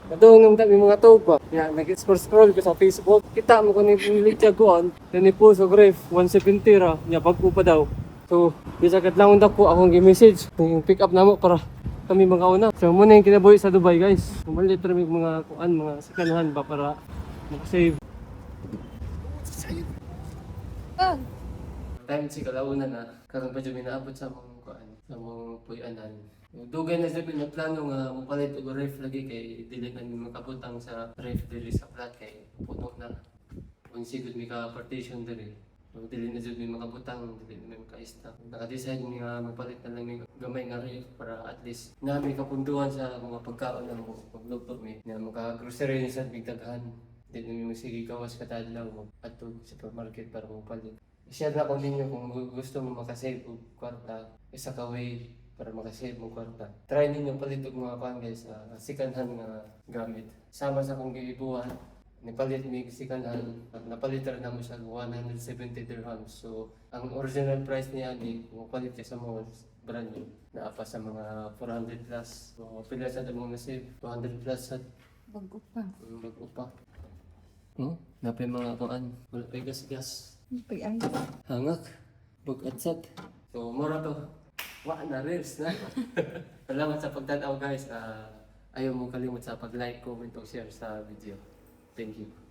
Katong nung dami mga tawag ba? Kaya nag-scroll ko sa Facebook. Kita mo ko ni Licha Guan. Yan po sa grave, 170 ra. Niya bago pa daw. So, bisa kadlangon ko akong gi-message. Yung pick up namo para kami mga una. So, muna yung kinabuhi sa Dubai guys. Malit rin mga kuan, mga sakanahan ba para makasave. Time si kalaunan na. Karon pa dyan minaabot sa mga kuan. Sa mga puyanan. Dugay na sabi na plano nga mapalit og ref lagi kay dili na makabutang sa ref diri sa flat kay puno na. Kung sigud mi ka partition diri. So dili na jud mi makabutang, dili na mi makaista. Naka-decide mi nga mapalit na lang mi gamay nga ref para at least na mi kapunduhan sa mga pagkaon na mo pagluto mi na maka-grocery ni sa bigdaghan. Dili mi sige gawas kada adlaw adto sa supermarket para mapalit. I-share na ko ninyo kung gusto mo makasave og kwarta isa ka way para makasave mo kwarta. Try ninyo palit og mga pan guys, second hand nga gamit. Sama sa kong giibuhan, nipalit mi second hand, napalitan na mo siya 170 dirhams. So, ang original price niya ni kung palit siya sa malls, brand new, naapa sa mga 400 plus. So, pila sa mo na save, 200 plus sa Bago pa. bago pa. Napay mga kuan, wala pay gas-gas. Pag-ay. Hangak, bugat-sat. So, mura to. Wa na reels na. Salamat sa pagtanaw guys. Ayaw mo kalimot sa pag-like, comment o share sa video. Thank you.